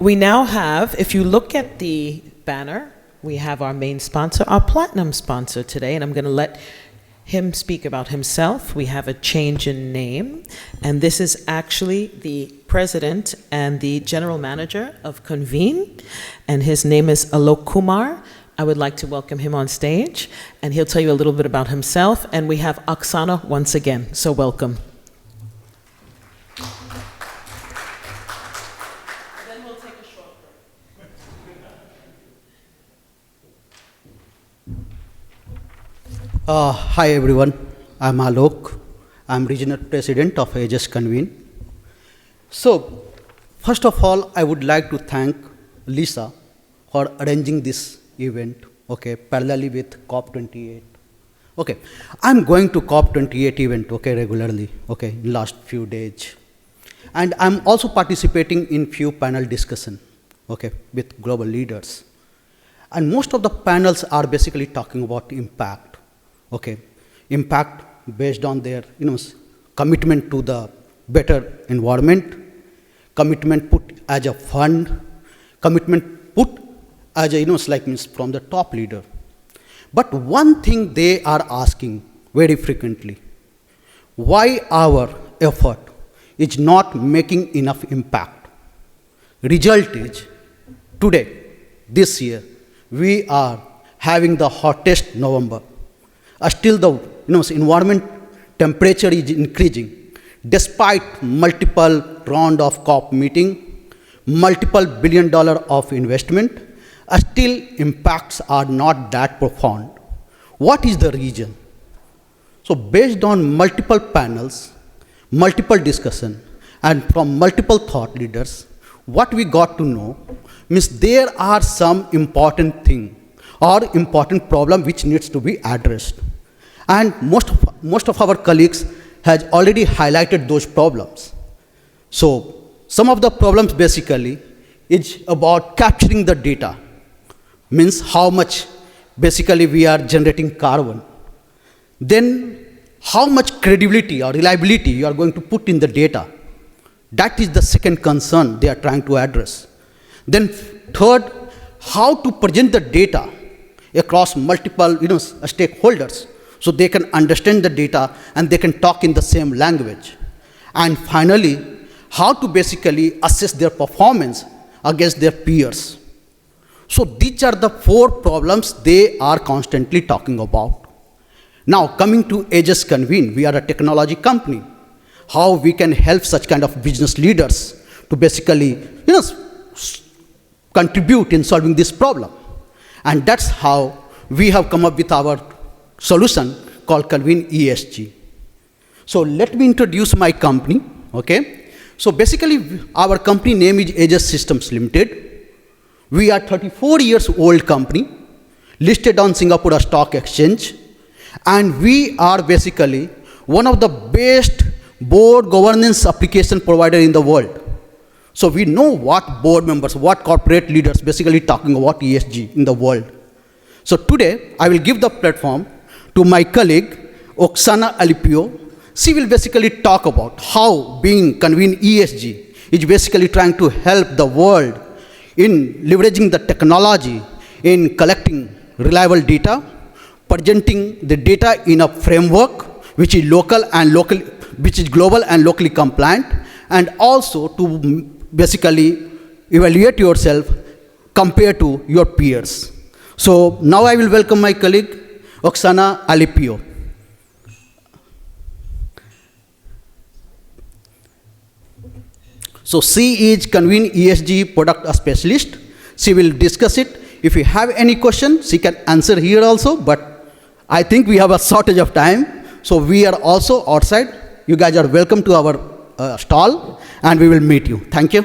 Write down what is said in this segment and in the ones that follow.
We now have, if you look at the banner, we have our main sponsor, our platinum sponsor today, and I'm going to let him speak about himself. We have a change in name, and this is actually the president and the general manager of Convene, and his name is Alok Kumar. I would like to welcome him on stage, and he'll tell you a little bit about himself. And we have Oxana once again, so welcome. Then we'll take a short break. Hi everyone, I'm Alok. I'm regional president of Azeus Convene. So, first of all, I would like to thank Lisa for arranging this event, okay, parallelly with COP28. Okay, I'm going to COP28 event, okay, regularly, okay, in last few days. And I'm also participating in few panel discussion, okay, with global leaders. And most of the panels are basically talking about impact, okay, impact based on their, commitment to the better environment, commitment put as a fund, commitment put as a, means from the top leader. But one thing they are asking very frequently, why our effort is not making enough impact? Result is, today, this year, we are having the hottest November. Still the environment temperature is increasing, despite multiple round of COP meeting, multiple $1 billion of investment, still impacts are not that profound. What is the reason? So based on multiple panels, multiple discussion, and from multiple thought leaders, what we got to know means there are some important thing or important problem which needs to be addressed. And most of our colleagues has already highlighted those problems. So some of the problems basically is about capturing the data, means how much basically we are generating carbon. Then how much credibility or reliability you are going to put in the data. That is the second concern they are trying to address. Then third, how to present the data across multiple stakeholders so they can understand the data and they can talk in the same language. And finally, how to basically assess their performance against their peers. So these are the four problems they are constantly talking about. Now coming to Azeus Convene, we are a technology company. How we can help such kind of business leaders to basically contribute in solving this problem. And that's how we have come up with our solution called Convene ESG. So let me introduce my company, okay? So basically our company name is Azeus Systems Limited. We are 34 years old company, listed on Singapore Stock Exchange, and we are basically one of the best board governance application provider in the world. So we know what board members, what corporate leaders basically talking about ESG in the world. So today I will give the platform to my colleague Oxana Alipio. She will basically talk about how being Convene ESG is basically trying to help the world in leveraging the technology in collecting reliable data, presenting the data in a framework which is global and locally compliant, and also to basically evaluate yourself compared to your peers. So now I will welcome my colleague Oxana Alipio. So she is Convene ESG product specialist. She will discuss it. If you have any question, she can answer here also, but I think we have a shortage of time. So we are also outside. You guys are welcome to our stall, and we will meet you. Thank you.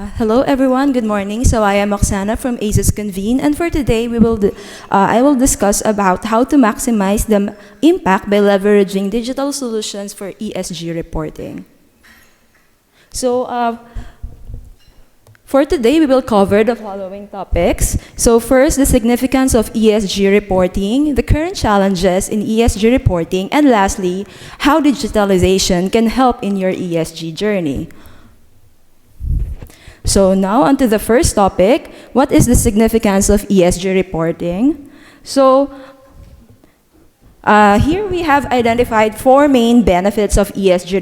Hello everyone, good morning. So I am Oxana from Azeus Convene, and for today I will discuss about how to maximize the impact by leveraging digital solutions for ESG reporting. So for today we will cover the following topics. So first, the significance of ESG reporting, the current challenges in ESG reporting, and lastly, how digitalization can help in your ESG journey. So now onto the first topic, what is the significance of ESG reporting? So here we have identified 4 main benefits of ESG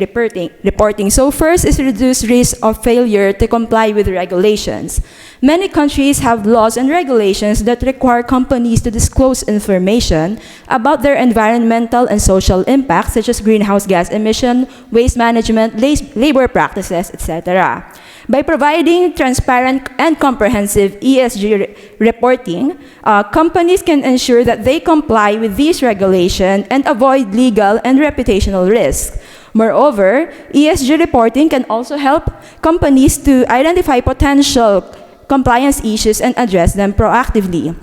reporting. So first is reduced risk of failure to comply with regulations. Many countries have laws and regulations that require companies to disclose information about their environmental and social impacts, such as greenhouse gas emission, waste management, labor practices, etc. By providing transparent and comprehensive ESG reporting, companies can ensure that they comply with these regulations and avoid legal and reputational risks. Moreover, ESG reporting can also help companies to identify potential compliance issues and address them proactively.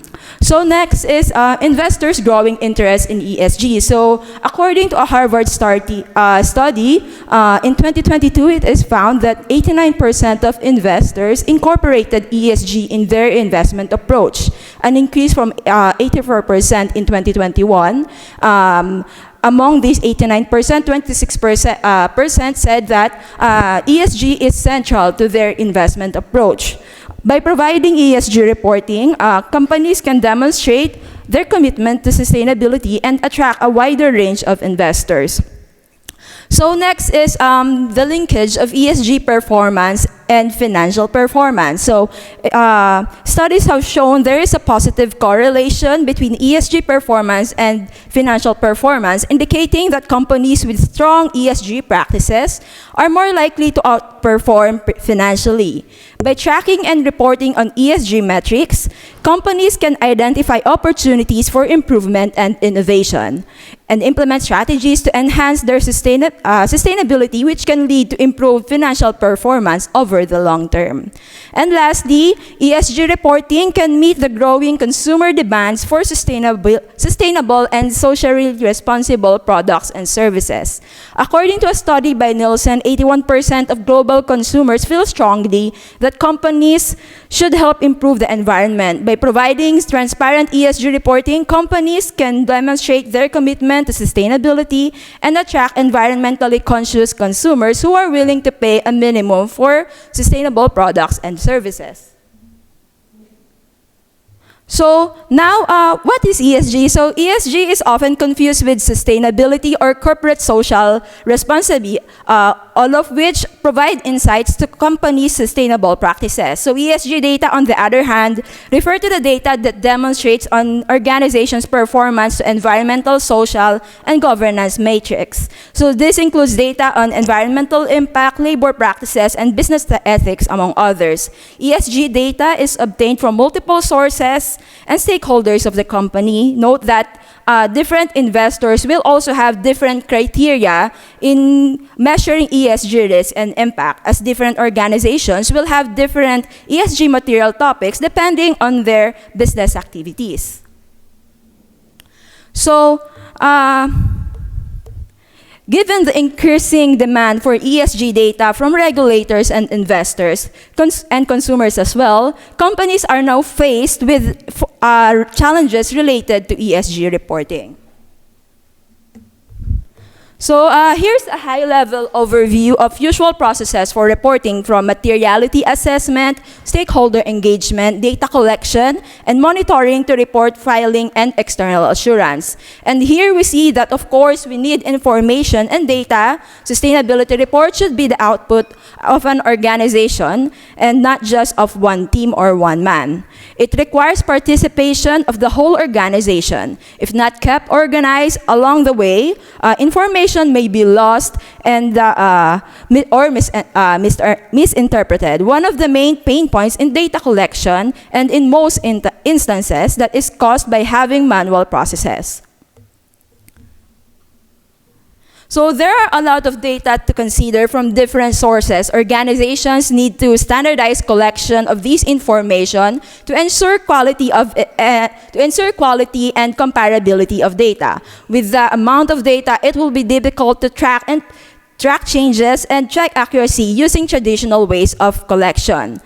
So next is investors' growing interest in ESG. So according to a Harvard study, in 2022, it is found that 89% of investors incorporated ESG in their investment approach, an increase from 84% in 2021. Among these 89%, 26% said that ESG is central to their investment approach. By providing ESG reporting, companies can demonstrate their commitment to sustainability and attract a wider range of investors. So next is the linkage of ESG performance and financial performance. So studies have shown there is a positive correlation between ESG performance and financial performance, indicating that companies with strong ESG practices are more likely to outperform financially. By tracking and reporting on ESG metrics, companies can identify opportunities for improvement and innovation, and implement strategies to enhance their sustainability, which can lead to improved financial performance over the long term. And lastly, ESG reporting can meet the growing consumer demands for sustainable and socially responsible products and services. According to a study by Nielsen, 81% of global consumers feel strongly that companies should help improve the environment. By providing transparent ESG reporting, companies can demonstrate their commitment to sustainability and attract environmentally conscious consumers who are willing to pay a minimum for sustainable products and services. So now, what is ESG? So ESG is often confused with sustainability or corporate social responsibility, all of which provide insights to companies' sustainable practices. So ESG data, on the other hand, refer to the data that demonstrates on organizations' performance to environmental, social, and governance matrix. So this includes data on environmental impact, labor practices, and business ethics, among others. ESG data is obtained from multiple sources and stakeholders of the company. Note that different investors will also have different criteria in measuring ESG risk and impact, as different organizations will have different ESG material topics depending on their business activities. So, given the increasing demand for ESG data from regulators and investors, and consumers as well, companies are now faced with challenges related to ESG reporting. So here's a high-level overview of usual processes for reporting, from materiality assessment, stakeholder engagement, data collection, and monitoring to report filing and external assurance. And here we see that, of course, we need information and data. Sustainability report should be the output of an organization and not just of one team or one man. It requires participation of the whole organization. If not kept organized along the way, information may be lost and misinterpreted. One of the main pain points in data collection, and in most instances, that is caused by having manual processes. So there are a lot of data to consider from different sources. Organizations need to standardize collection of this information to ensure quality and comparability of data. With the amount of data, it will be difficult to track changes and track accuracy using traditional ways of collection.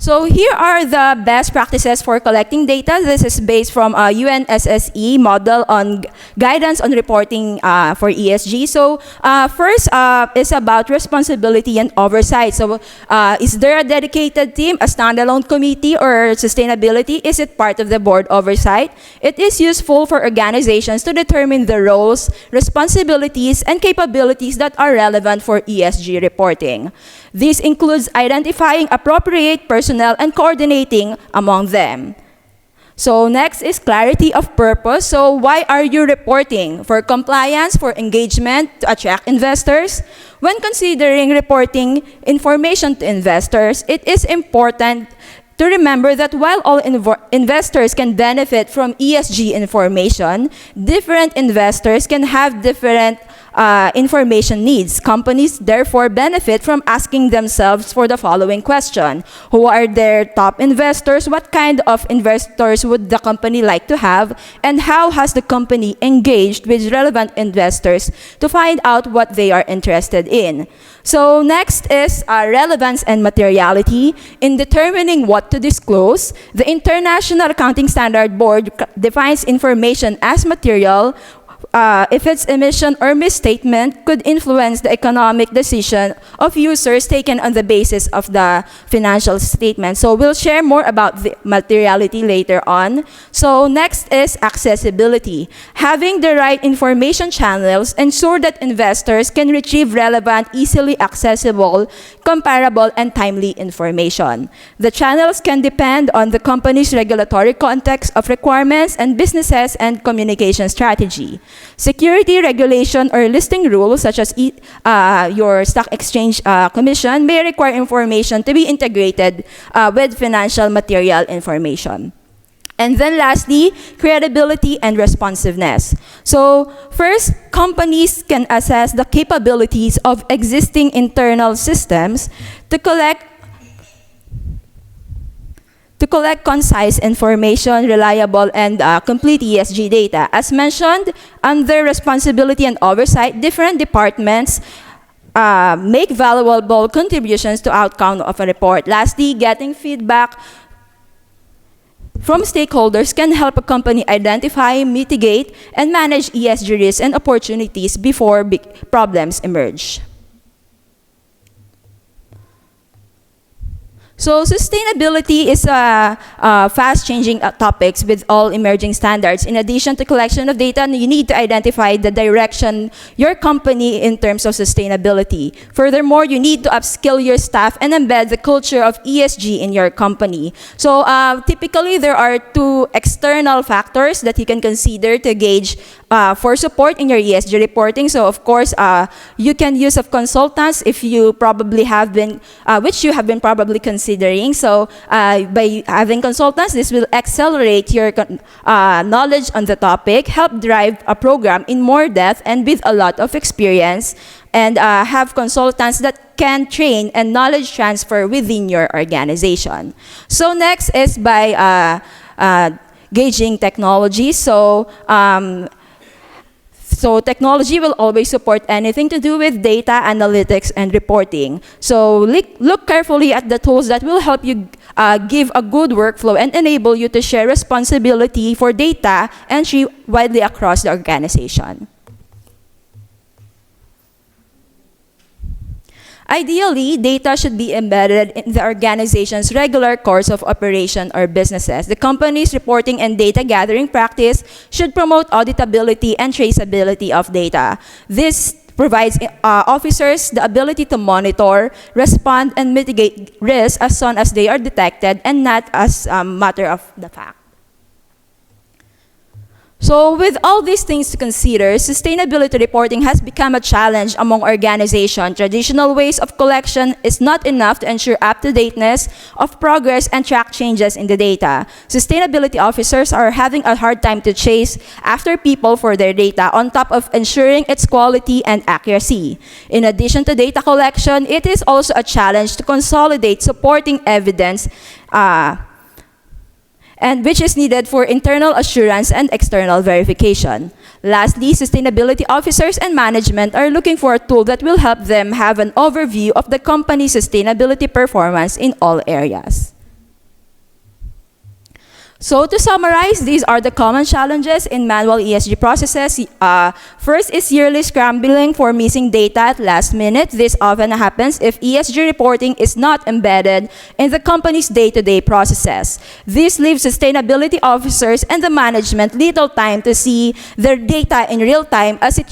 So here are the best practices for collecting data. This is based from a UNSSE model on guidance on reporting for ESG. So first is about responsibility and oversight. So is there a dedicated team, a standalone committee, or sustainability? Is it part of the board oversight? It is useful for organizations to determine the roles, responsibilities, and capabilities that are relevant for ESG reporting. This includes identifying appropriate personnel and coordinating among them. So next is clarity of purpose. So why are you reporting? For compliance, for engagement, to attract investors? When considering reporting information to investors, it is important to remember that while all investors can benefit from ESG information, different investors can have different information needs. Companies therefore benefit from asking themselves for the following question: who are their top investors? What kind of investors would the company like to have? And how has the company engaged with relevant investors to find out what they are interested in? So next is relevance and materiality. In determining what to disclose, the International Accounting Standard Board defines information as material if its omission or misstatement could influence the economic decision of users taken on the basis of the financial statement. So we'll share more about the materiality later on. So next is accessibility. Having the right information channels ensure that investors can retrieve relevant, easily accessible, comparable, and timely information. The channels can depend on the company's regulatory context of requirements and businesses and communication strategy. Security regulation or listing rules, such as your stock exchange commission, may require information to be integrated with financial material information. And then lastly, credibility and responsiveness. So first, companies can assess the capabilities of existing internal systems to collect concise information, reliable, and complete ESG data. As mentioned, under responsibility and oversight, different departments make valuable contributions to outcome of a report. Lastly, getting feedback from stakeholders can help a company identify, mitigate, and manage ESG risks and opportunities before big problems emerge. So sustainability is a fast-changing topics with all emerging standards. In addition to collection of data, you need to identify the direction your company in terms of sustainability. Furthermore, you need to upskill your staff and embed the culture of ESG in your company. So typically, there are two external factors that you can consider to gauge for support in your ESG reporting. So of course, you can use of consultants if you probably have been, which you have been probably considering. So by having consultants, this will accelerate your knowledge on the topic, help drive a program in more depth and with a lot of experience, and have consultants that can train and knowledge transfer within your organization. So next is by gauging technology. So technology will always support anything to do with data analytics and reporting. So look carefully at the tools that will help you give a good workflow and enable you to share responsibility for data entry widely across the organization. Ideally, data should be embedded in the organization's regular course of operation or businesses. The company's reporting and data gathering practice should promote auditability and traceability of data. This provides officers the ability to monitor, respond, and mitigate risks as soon as they are detected and not as a matter of the fact. So with all these things to consider, sustainability reporting has become a challenge among organizations. Traditional ways of collection is not enough to ensure up-to-dateness of progress and track changes in the data. Sustainability officers are having a hard time to chase after people for their data on top of ensuring its quality and accuracy. In addition to data collection, it is also a challenge to consolidate supporting evidence and which is needed for internal assurance and external verification. Lastly, sustainability officers and management are looking for a tool that will help them have an overview of the company's sustainability performance in all areas. So to summarize, these are the common challenges in manual ESG processes. First is yearly scrambling for missing data at last minute. This often happens if ESG reporting is not embedded in the company's day-to-day processes. This leaves sustainability officers and the management little time to see their data in real time as it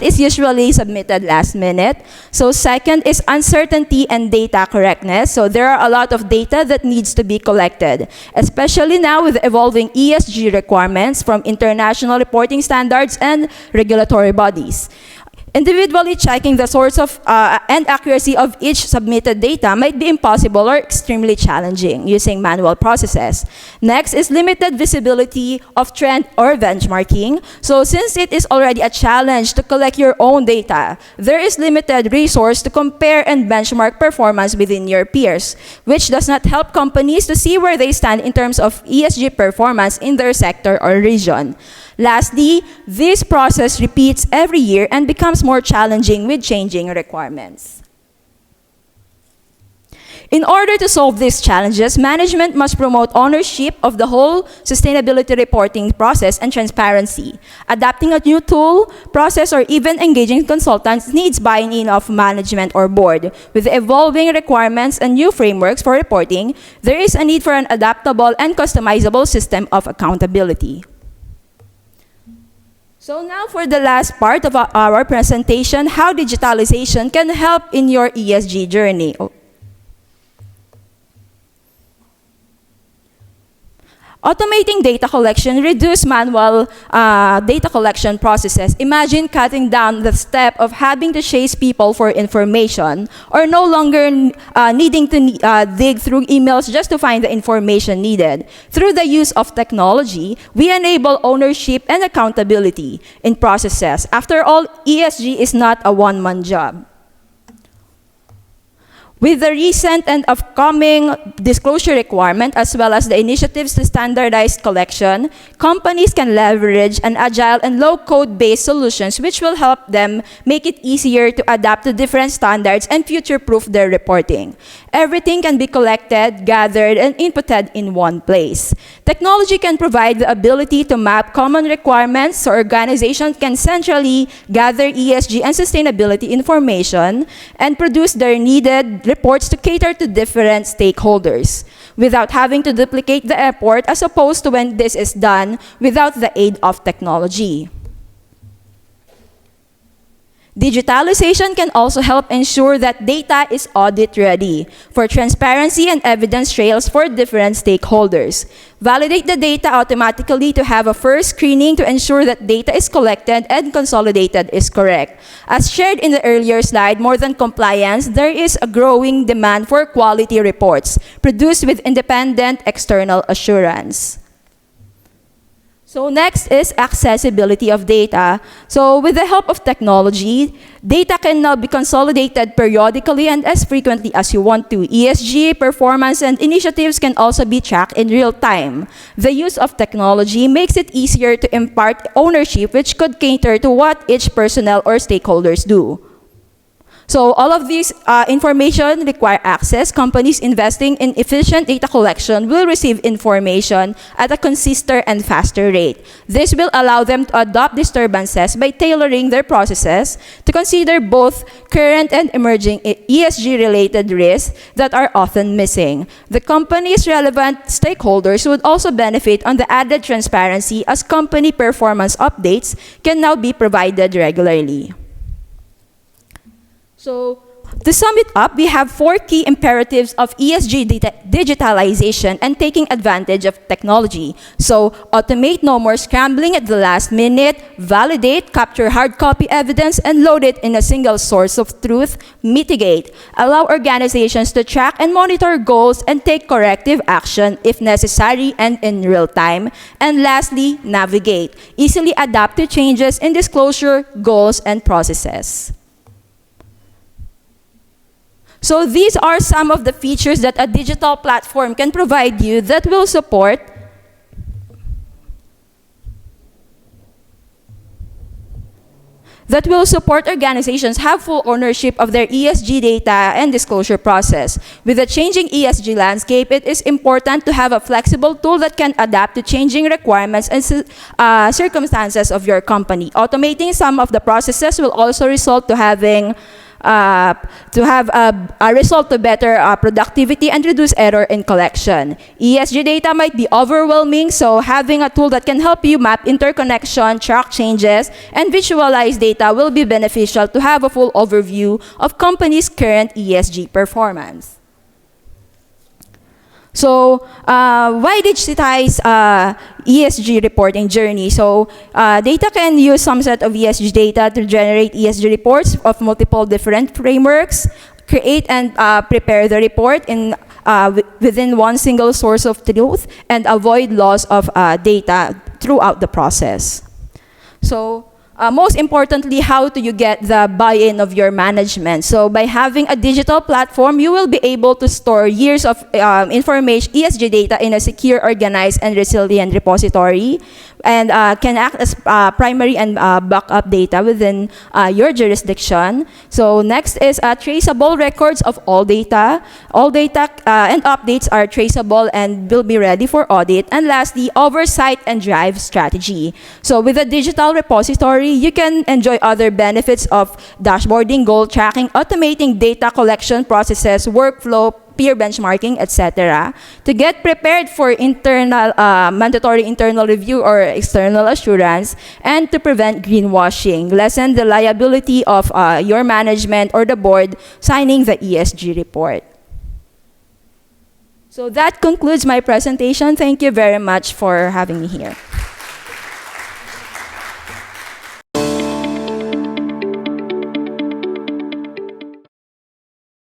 is usually submitted last minute. So second is uncertainty and data correctness. So there are a lot of data that needs to be collected, especially now with evolving ESG requirements from international reporting standards and regulatory bodies. Individually checking the source of and accuracy of each submitted data might be impossible or extremely challenging using manual processes. Next is limited visibility of trend or benchmarking. So since it is already a challenge to collect your own data, there is limited resource to compare and benchmark performance within your peers, which does not help companies to see where they stand in terms of ESG performance in their sector or region. Lastly, this process repeats every year and becomes more challenging with changing requirements. In order to solve these challenges, management must promote ownership of the whole sustainability reporting process and transparency. Adapting a new tool, process, or even engaging consultants needs buy-in of management or board. With evolving requirements and new frameworks for reporting, there is a need for an adaptable and customizable system of accountability. So now for the last part of our presentation, how digitalization can help in your ESG journey. Automating data collection reduces manual data collection processes. Imagine cutting down the step of having to chase people for information or no longer needing to dig through emails just to find the information needed. Through the use of technology, we enable ownership and accountability in processes. After all, ESG is not a one-man job. With the recent and upcoming disclosure requirement, as well as the initiatives to standardize collection, companies can leverage an agile and low-code-based solutions which will help them make it easier to adapt to different standards and future-proof their reporting. Everything can be collected, gathered, and inputted in one place. Technology can provide the ability to map common requirements so organizations can centrally gather ESG and sustainability information and produce their needed reports to cater to different stakeholders without having to duplicate the effort, as opposed to when this is done without the aid of technology. Digitalization can also help ensure that data is audit-ready for transparency and evidence trails for different stakeholders. Validate the data automatically to have a first screening to ensure that data is collected and consolidated is correct. As shared in the earlier slide, more than compliance, there is a growing demand for quality reports produced with independent external assurance. So next is accessibility of data. So with the help of technology, data can now be consolidated periodically and as frequently as you want to. ESG, performance, and initiatives can also be tracked in real time. The use of technology makes it easier to impart ownership, which could cater to what each personnel or stakeholders do. So all of these information require access. Companies investing in efficient data collection will receive information at a consistent and faster rate. This will allow them to adopt disturbances by tailoring their processes to consider both current and emerging ESG-related risks that are often missing. The company's relevant stakeholders would also benefit on the added transparency, as company performance updates can now be provided regularly. So to sum it up, we have 4 key imperatives of ESG digitalization and taking advantage of technology. So, automate, no more scrambling at the last minute, validate, capture hard copy evidence, and load it in a single source of truth, mitigate, allow organizations to track and monitor goals and take corrective action if necessary and in real time. And lastly, navigate, easily adapt to changes in disclosure, goals, and processes. So these are some of the features that a digital platform can provide you that will support organizations have full ownership of their ESG data and disclosure process. With the changing ESG landscape, it is important to have a flexible tool that can adapt to changing requirements and circumstances of your company. Automating some of the processes will also result to having a result to better productivity and reduce error in collection. ESG data might be overwhelming, so having a tool that can help you map interconnection, track changes, and visualize data will be beneficial to have a full overview of companies' current ESG performance. So, why digitize ESG reporting journey? So, data can use some set of ESG data to generate ESG reports of multiple different frameworks, create and prepare the report within one single source of truth, and avoid loss of data throughout the process. So, most importantly, how do you get the buy-in of your management? So by having a digital platform, you will be able to store years of information, ESG data in a secure, organized, and resilient repository, and can act as primary and backup data within your jurisdiction. So next is traceable records of all data. All data and updates are traceable and will be ready for audit. And lastly, oversight and drive strategy. So with a digital repository, you can enjoy other benefits of dashboarding, goal tracking, automating data collection processes, workflow, peer benchmarking, etc. To get prepared for mandatory internal review or external assurance, and to prevent greenwashing, lessen the liability of your management or the board signing the ESG report. So that concludes my presentation. Thank you very much for having me here.